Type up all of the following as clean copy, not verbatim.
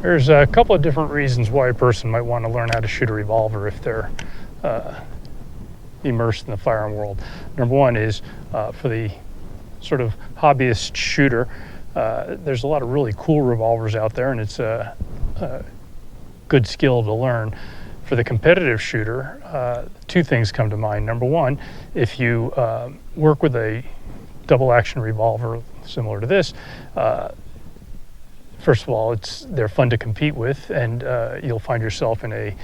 There's a couple of different reasons why a person might want to learn how to shoot a revolver if they're immersed in the firearm world. Number one is for the sort of hobbyist shooter. There's a lot of really cool revolvers out there, and it's a good skill to learn. For the competitive shooter, two things come to mind. Number one, if you work with a double action revolver similar to this, first of all, they're fun to compete with, and you'll find yourself in a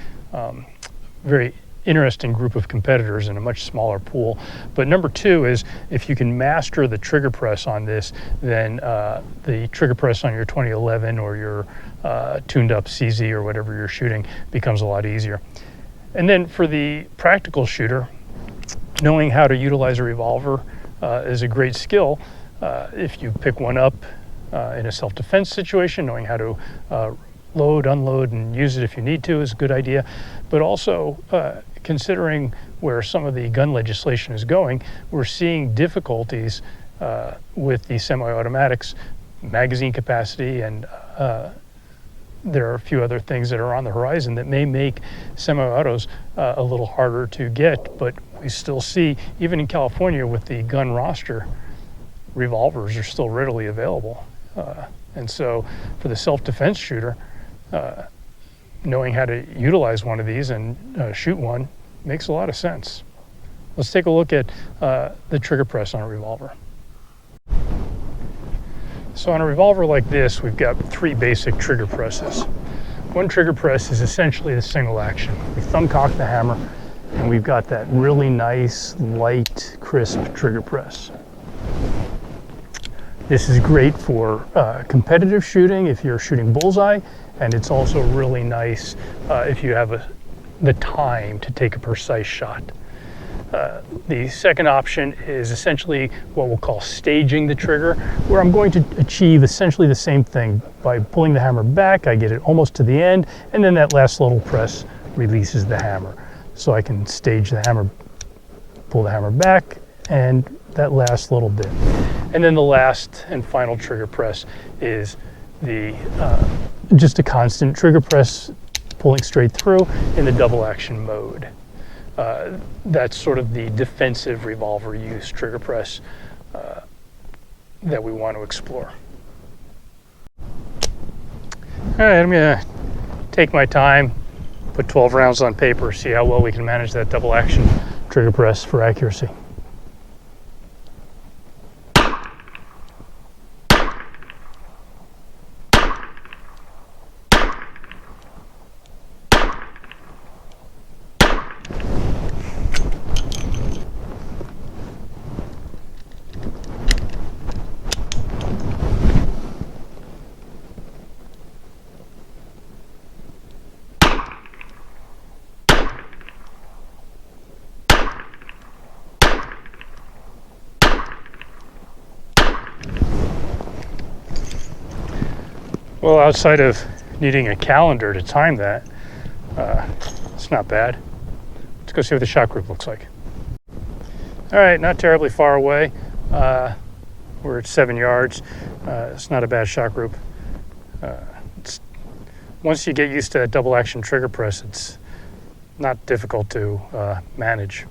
very interesting group of competitors in a much smaller pool. But number two is if you can master the trigger press on this, then the trigger press on your 2011 or your tuned up CZ or whatever you're shooting becomes a lot easier. And then for the practical shooter, knowing how to utilize a revolver is a great skill. If you pick one up in a self-defense situation, knowing how to load, unload, and use it if you need to is a good idea. But also, considering where some of the gun legislation is going, we're seeing difficulties with the semi-automatics, magazine capacity, and there are a few other things that are on the horizon that may make semi-autos a little harder to get. But we still see, even in California with the gun roster, revolvers are still readily available. And so for the self-defense shooter, knowing how to utilize one of these and shoot one makes a lot of sense. Let's take a look at the trigger press on a revolver. So on a revolver like this, we've got three basic trigger presses. One trigger press is essentially the single action. We thumb cock the hammer, and we've got that really nice, light, crisp trigger press. This is great for competitive shooting if you're shooting bullseye, and it's also really nice if you have the time to take a precise shot. The second option is essentially what we'll call staging the trigger, where I'm going to achieve essentially the same thing. By pulling the hammer back, I get it almost to the end, and then that last little press releases the hammer. So I can stage the hammer, pull the hammer back, and that last little bit. And then the last and final trigger press is just a constant trigger press pulling straight through in the double action mode. That's sort of the defensive revolver use trigger press that we want to explore. All right, I'm gonna take my time, put 12 rounds on paper, see how well we can manage that double action trigger press for accuracy. Well, outside of needing a calendar to time that, it's not bad. Let's go see what the shot group looks like. All right, not terribly far away. We're at 7 yards. It's not a bad shot group. Once you get used to that double action trigger press, it's not difficult to manage.